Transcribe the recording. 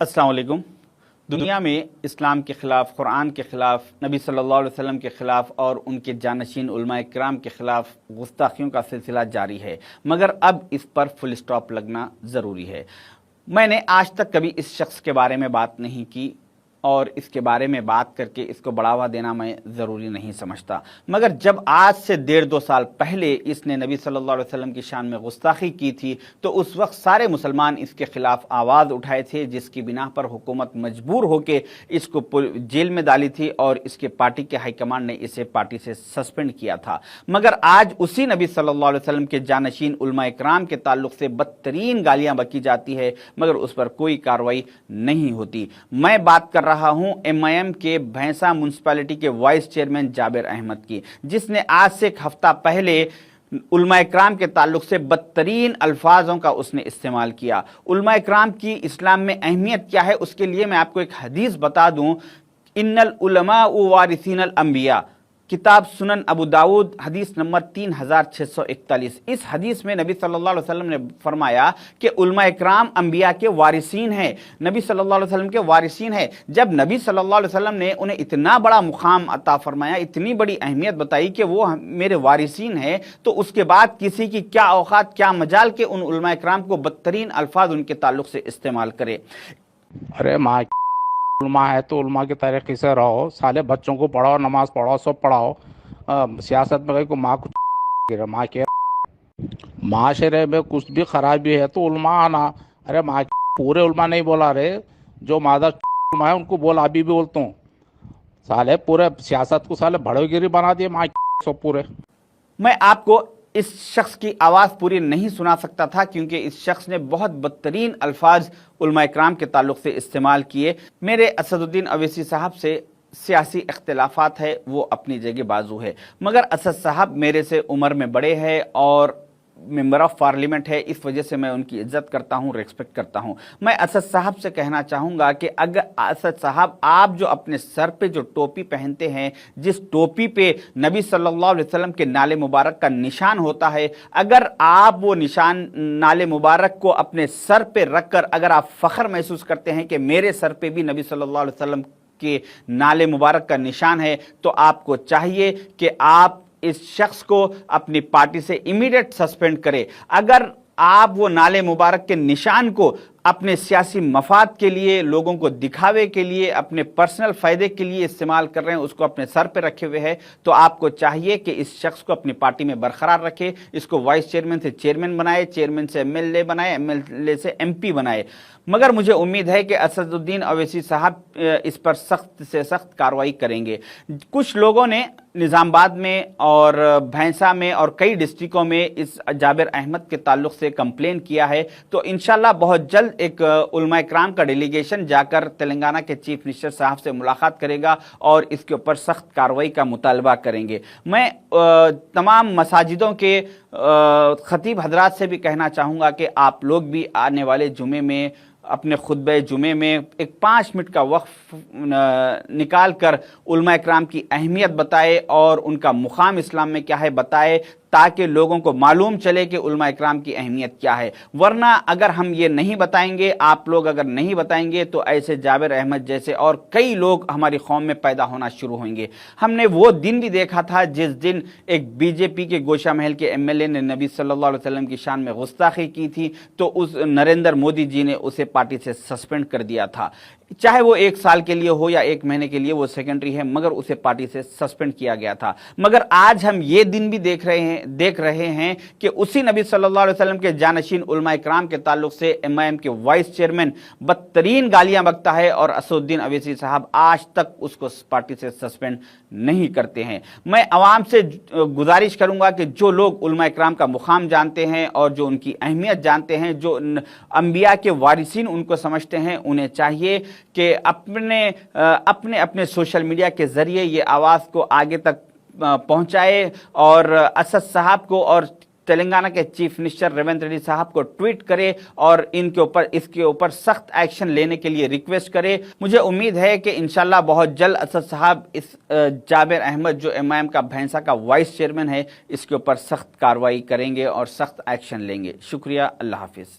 अस्सलाम वालेकुम। दुनिया में इस्लाम के ख़िलाफ़, कुरान के ख़िलाफ़, नबी सल्लल्लाहु अलैहि वसल्लम के ख़िलाफ़ और उनके जानशीन उलमाए किराम के ख़िलाफ़ गुस्ताखियों का सिलसिला जारी है, मगर अब इस पर फुल स्टॉप लगना ज़रूरी है। मैंने आज तक कभी इस शख्स के बारे में बात नहीं की और इसके बारे में बात करके इसको बढ़ावा देना मैं ज़रूरी नहीं समझता, मगर जब आज से 1.5-2 साल पहले इसने नबी सल्लल्लाहु अलैहि वसल्लम की शान में गुस्ताखी की थी तो उस वक्त सारे मुसलमान इसके ख़िलाफ़ आवाज़ उठाए थे, जिसकी बिना पर हुकूमत मजबूर होकर इसको जेल में डाली थी और इसके पार्टी के हाईकमांड ने इसे पार्टी से सस्पेंड किया था। मगर आज उसी नबी सल्लल्लाहु अलैहि वसल्लम के जानशीन उलमाए किराम के ताल्लुक़ से बदतरीन गालियाँ बकी जाती है, मगर उस पर कोई कार्रवाई नहीं होती। मैं बात कर रहा हूं एमआईएम के भैंसा म्युनिसिपैलिटी के वाइस चेयरमैन जाबिर अहमद की, जिसने आज से एक हफ्ता पहले उलमाए किराम के ताल्लुक से बदतरीन अल्फाजों का उसने इस्तेमाल किया। उलमाए किराम की इस्लाम में अहमियत क्या है उसके लिए मैं आपको एक हदीस बता दूं। इन्नल उलमा वारिसीनल अंबिया, किताब सुनन अबू दाऊद, हदीस नंबर 3641। इस हदीस में नबी सल्लल्लाहु अलैहि वसल्लम ने फरमाया कि उलमाए किराम अंबिया के वारिसीन हैं, नबी सल्लल्लाहु अलैहि वसल्लम के वारिसीन हैं। जब नबी सल्लल्लाहु अलैहि वसल्लम ने उन्हें इतना बड़ा मुकाम अता फरमाया, इतनी बड़ी अहमियत बताई कि वो मेरे वारिसीन हैं, तो उसके बाद किसी की क्या औकात, क्या मजाल के उन उलमाए किराम को बदतरीन अल्फाज उनके ताल्लुक से इस्तेमाल करे। अरे माँ, उलमा है तो उलमा के तरीके से रहो, साले बच्चों को पढ़ाओ, नमाज पढ़ाओ, सब पढ़ाओ। सियासत में को माँ को माँ के माशरे में कुछ भी खराबी है तो उलमा आना। अरे माँ, पूरे उलमा नहीं बोला रे, जो मादा उलमा है उनको बोला, अभी भी बोलता हूँ। साले पूरे सियासत को साले भड़ोगिरी बना दिए माँ सब पूरे। मैं आपको इस शख्स की आवाज़ पूरी नहीं सुना सकता था क्योंकि इस शख्स ने बहुत बदतरीन अल्फाज उलमा इकराम के ताल्लुक से इस्तेमाल किए। मेरे असदुद्दीन अवैसी साहब से सियासी इख्तिलाफात है, वो अपनी जगह बाजू है, मगर असद साहब मेरे से उम्र में बड़े हैं और मेंबर ऑफ पार्लियामेंट है, इस वजह से मैं उनकी इज्जत करता हूं, रिस्पेक्ट करता हूं। मैं असद साहब से कहना चाहूँगा कि अगर असद साहब आप जो अपने सर पे जो टोपी पहनते हैं, जिस टोपी पे नबी सल्लल्लाहु अलैहि वसल्लम के नाले मुबारक का निशान होता है, अगर आप वो निशान नाले मुबारक को अपने सर पे रखकर अगर आप फ़ख्र महसूस करते हैं कि मेरे सर पे भी नबी सल्लल्लाहु अलैहि वसल्लम के नाले मुबारक का निशान है, तो आपको चाहिए कि आप इस शख्स को अपनी पार्टी से इमीडिएट सस्पेंड करें। अगर आप वो नाले मुबारक के निशान को अपने सियासी मफाद के लिए, लोगों को दिखावे के लिए, अपने पर्सनल फ़ायदे के लिए इस्तेमाल कर रहे हैं, उसको अपने सर पे रखे हुए हैं, तो आपको चाहिए कि इस शख्स को अपनी पार्टी में बरकरार रखे, इसको वाइस चेयरमैन से चेयरमैन बनाए, चेयरमैन से एमएलए बनाए, एमएलए से एमपी बनाए। मगर मुझे उम्मीद है कि असदुद्दीन अवैसी साहब इस पर सख्त से सख्त कार्रवाई करेंगे। कुछ लोगों ने निज़ामाबाद में और भैंसा में और कई डिस्ट्रिक्टों में इस जाबिर अहमद के ताल्लुक से कंप्लेन किया है, तो इंशाल्लाह बहुत जल्द एक उलमा इकराम का डेलीगेशन जाकर तेलंगाना के चीफ मिनिस्टर साहब से मुलाकात करेगा और इसके ऊपर सख्त कार्रवाई का मुतालबा करेंगे। मैं तमाम मसाजिदों के खतीब हजरात से भी कहना चाहूँगा कि आप लोग भी आने वाले जुमे में अपने खुतबे जुमे में एक 5 मिनट का वक्फ निकाल कर उलमा इकराम की अहमियत बताए और उनका मुकाम इस्लाम में क्या है बताए, ताकि लोगों को मालूम चले कि उलमा इकराम की अहमियत क्या है। वरना अगर हम ये नहीं बताएंगे, आप लोग अगर नहीं बताएंगे, तो ऐसे जाबिर अहमद जैसे और कई लोग हमारी कौम में पैदा होना शुरू होंगे। हमने वो दिन भी देखा था जिस दिन एक बीजेपी के गोशा महल के एमएलए ने नबी सल्लल्लाहु अलैहि वसल्लम की शान में गुस्ताखी की थी, तो उस नरेंद्र मोदी जी ने उसे पार्टी से सस्पेंड कर दिया था। चाहे वो 1 साल के लिए हो या 1 महीने के लिए, वो सेकेंडरी है, मगर उसे पार्टी से सस्पेंड किया गया था। मगर आज हम ये दिन भी देख रहे हैं कि उसी नबी सल्लल्लाहु अलैहि वसल्लम के जानशीन उलमा इकराम के ताल्लुक से एमआईएम के वाइस चेयरमैन बदतरीन गालियां बकता है और असदुद्दीन अवैसी साहब आज तक उसको पार्टी से सस्पेंड नहीं करते हैं। मैं आवाम से गुजारिश करूंगा कि जो लोग उलमा इकराम का मुकाम जानते हैं और जो उनकी अहमियत जानते हैं, जो अंबिया के वारिसीन उनको समझते हैं, उन्हें चाहिए कि अपने सोशल मीडिया के ज़रिए ये आवाज़ को आगे तक पहुंचाए और असद साहब को और तेलंगाना के चीफ मिनिस्टर रेवंत रेड्डी साहब को ट्वीट करे और इसके ऊपर सख्त एक्शन लेने के लिए रिक्वेस्ट करे। मुझे उम्मीद है कि इंशाल्लाह बहुत जल्द असद साहब इस जाबिर अहमद जो एमआईएम का भैंसा का वाइस चेयरमैन है, इसके ऊपर सख्त कार्रवाई करेंगे और सख्त एक्शन लेंगे। शुक्रिया, अल्लाह हाफिज़।